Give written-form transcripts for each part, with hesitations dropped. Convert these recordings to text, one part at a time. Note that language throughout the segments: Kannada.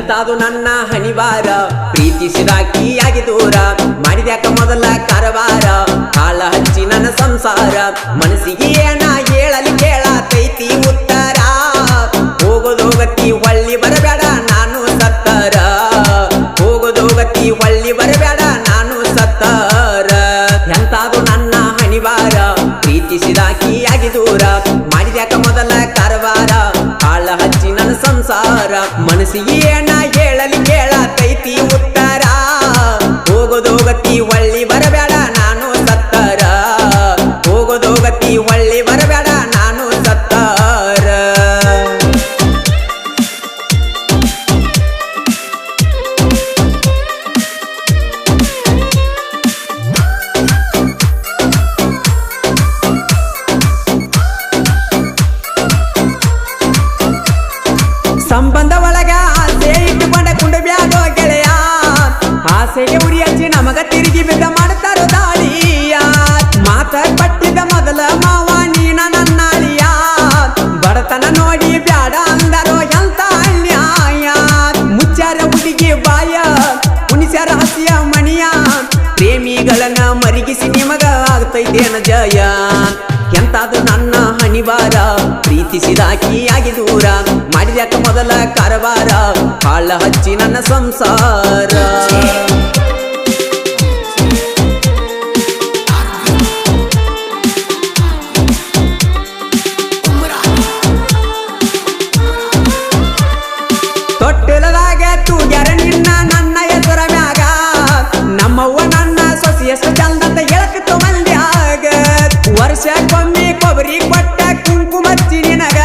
ಎಂತಾದು ನನ್ನ ಹಣಿವಾರ ಪ್ರೀತಿಸಿದಾಕಿಯಾಗಿ ದೂರ ಮಾಡಿದ್ಯಾಕ ಮೊದಲ ಕಾರವಾರ ಕಾಲ ಹಚ್ಚಿ ನನ್ನ ಸಂಸಾರ ಮನಸ್ಸಿಗೆ ಏನ ಹೇಳಲಿ ಕೇಳತೈತಿ ಉತ್ತರ ಹೋಗೋದೋಗತಿ ಹೊಳ್ಳಿ ಬರಬೇಡ ನಾನು ಸತ್ತರ ಹೋಗೋದೋಗತಿ ಹೊಳ್ಳಿ ಬರಬೇಡ ನಾನು ಸತ್ತರ ಎಂತಾದು ನನ್ನ ಹಣಿವಾರ ಪ್ರೀತಿಸಿದಾಕಿಯಾಗಿ ದೂರ ಮಾಡಿದ್ಯಾಕ ಮೊದಲ ಕಾರವಾರ ಕಾಳ ಹಚ್ಚಿ ನನ್ನ ಸಂಸಾರ ಮನಸ್ಸಿಗೆ ಏನ ಹೇಳಲಿ ಕೇಳತೈತಿ ಉತ್ತರ ಹೋಗೋದೋಗತಿ ಹೊಳ್ಳಿ ಬರಬೇಡ ನಾನು ಸತ್ತರ ಹೋಗೋದೋಗತಿ ಹೊಳ್ಳಿ ಬರಬೇಡ ನಾನು ಸತ್ತರ ಸಂಬಂಧ ಒಳಗ ಆಸೆ ಇಟ್ಟುಕೊಂಡ ಕುಂಡಬ್ಯಾಗೋ ಗೆಳೆಯ ಆಸೆಗೆ ಉರಿ ಹಚ್ಚಿ ನಮಗ ತಿರುಗಿ ಬಿದ್ದ ಮಾಡ್ತಾರೋ ದಾಳಿಯ ಮಾತ ಪಟ್ಟಿದ ಮೊದಲ ಮಾವ ನೀನ ನನ್ನಾಳಿಯ ಬಡತನ ನೋಡಿ ಬ್ಯಾಡ ಅಂದರೋ ಎಂತ ಅನ್ಯಾಯ ಮುಚ್ಚಾರ ಹುಡುಗಿ ಬಾಯ ಉಣಿಸ್ಯಾರ ಹಸಿಯ ಮಣಿಯ ಪ್ರೇಮಿಗಳನ್ನ ಮರಿಗಿಸಿ ನಿಮಗ ಆಗ್ತೈತೇನ ಜಯ ಎಂತಾದು ನನ್ನ ಹಣಿವಾರ ಪ್ರೀತಿಸಿದಾಕಿಯಾಗಿ ದೂರ ಮಾಡಿದ್ಯಾಕ ಮೊದಲ ಕಾರವಾರ ಕಾಳ ಹಚ್ಚಿ ನನ್ನ ಸಂಸಾರ ತೊಟ್ಟಿಲದಾಗ ತೂಗ್ಯಾರ ನಿನ್ನ ನನ್ನ ಹೆಸರ ಮ್ಯಾಗ ನಮ್ಮವ್ವ ನನ್ನ ಸೊಸಿ ಎಷ್ಟು ಚಂದಂತ ಹೇಳಕ್ತು ಮಂದ್ಯಾಗ ವರ್ಷಕ್ಕೊಮ್ಮೆ ಕೊಬ್ಬರಿ ಕೊಟ್ಟ ಕುಂಕುಮ ಹಚ್ಚಿ ನಿನಗ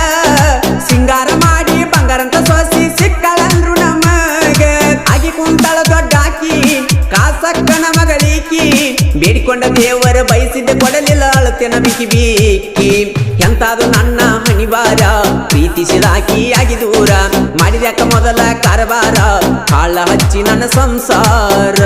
ಸಿಂಗಾರ ಮಾಡಿ ಬಂಗಾರಂತ ಸೊಸಿ ಸಿಕ್ಕಳಂದ್ರು ನಮಗ ಆಗಿ ಕುಂತಳ ದೊಡ್ಡಾಕಿ ಕಾಸಕ್ಕನ ಮಗಳೀಕಿ ಬೇಡಿಕೊಂಡ ದೇವರ ಬಯಸಿದ್ದ ಕೊಡಲಿಲ್ಲ ಅಳತೆನ ಬಿಕ್ಕಿ ಬೀಕಿ ಎಂತಾದು ನನ್ನ ಹಣಿವಾರ ಪ್ರೀತಿಸಿದಾಕಿಯಾಗಿ ದೂರ ಮಾಡಿದ್ಯಾಕ ಮೊದಲ ಕಾರವಾರ ಕಾಳ ಹಚ್ಚಿ ನನ್ನ ಸಂಸಾರ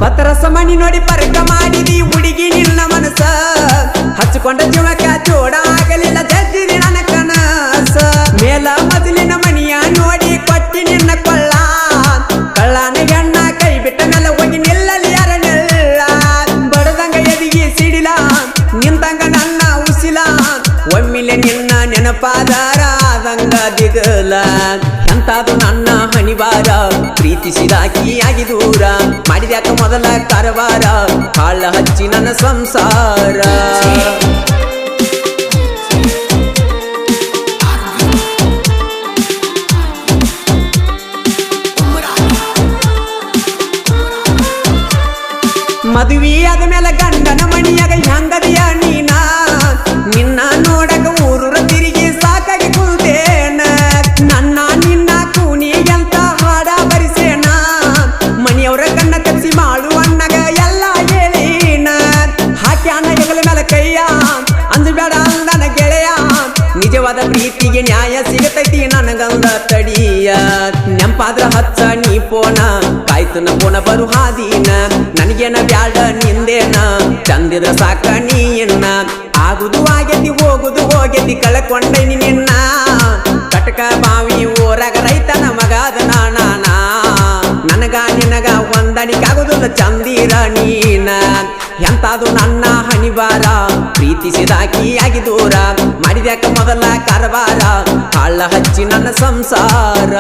ಪತ್ರಸ ಮಣಿ ನೋಡಿ ಪರಕ ಮಾಡಿದಿ ಹುಡುಗಿ ನಿನ್ನ ಮನಸ ಹಚ್ಚಿಕೊಂಡ ಜೀವಕ ಜೋಡ ಆಗಲಿಲ್ಲ ಜಜ್ಜಿದಿ ನನ್ನ ಕನಸ ಮೇಲ ಮೊದಲಿನ ಮಣಿಯ ನೋಡಿ ಕೊಟ್ಟಿ ನಿನ್ನ ಕೊಳ್ಳ ಕಳ್ಳನ ಹೆಣ್ಣ ಕೈ ಬಿಟ್ಟ ಮೇಲೆ ಹೋಗಿ ನಿಲ್ಲಲಿ ಯಾರ ನೆಲ್ಲ ಬಡದಂಗ ಎದಿಗಿ ಸಿಡಿಲ ನಿಂತಂಗ ನನ್ನ ಉಸಿಲ ಒಮ್ಮಿಲೆ ನಿನ್ನ ನೆನಪಾದಾರ ಆದಂಗ ದಿಗಲ ಎಂತಾದು ನನ್ನ ಹಣಿವಾರ ಪ್ರೀತಿಸಿದಾಕಿಯಾಗಿ ದೂರ ಮಾಡಿದ್ಯಾಕ ಮೊದಲ ಕಾರವಾರ ಕಾಳ ಹಚ್ಚಿ ನನ್ನ ಸಂಸಾರ ಮದುವೆ ಆದ ಮೇಲೆ ಗಂಡನ ಮಣಿಯಾಗ ಹೆಂಗದಿಯ ನೀನ ನಿನ್ನ ನೋಡಕ ಊರೂರ ತಿರುಗಿ ಸಾಕಾಗಿ ಕುಂತೇನ ನನ್ನ ನಿನ್ನ ಕೂನಿ ಅಂತ ಹಾಡ ಬರಿಸೇನ ಮಣಿಯವರ ಕಣ್ಣ ಕಚ್ಚಿ ಮಾಡು ಅಣ್ಣಗ ಎಲ್ಲ ಹೇಳಿನ ಹಾಕಿ ಅಣ್ಣ ಹೆಗಲ ಮೇಲೆ ಕೈಯ ಅಂಜಬೇಡ ಅಂದನ ಗೆಳೆಯ ನಿಜವಾದ ಪ್ರೀತಿಗೆ ನ್ಯಾಯ ಸಿಗತೈತಿ ನನಗಂದ ತಡಿಯ ನೆಂಪಾದ್ರ ಹಚ್ಚ ನೀ ಪೋನ ಕಾಯ್ತನ ಪೋನ ಬರು ಹಾದಿನ ನನಗೇನ ಬ್ಯಾಡ ನಿಂದೇನ ಚಂದಿದ್ರ ಸಾಕ ನೀನ್ನ ಆಗುದು ಆಗೇತಿ ಹೋಗುದು ಹೋಗೇತಿ ಕಳ್ಕೊಂಡೈನಿ ನಿನ್ನ ಕಟಕ ಬಾವಿ ಊರಾಗ ರೈತನ ಮಗಾದ ನಾನ ನನಗ ನಿನಗ ಹೊಂದಾಣಿಕಾಗುದಿಲ್ಲ ಚಂದಿರ ನೀನ ಎಂತಾದು ನನ್ನ ಹಣಿವಾರ ಪ್ರೀತಿಸಿದಾಕಿಯಾಗಿ ದೂರ ಮಾಡಿದ್ಯಾಕ ಮೊದಲ ಕಾರವಾರ ಕಾಳ ಹಚ್ಚಿ ನನ್ನ ಸಂಸಾರ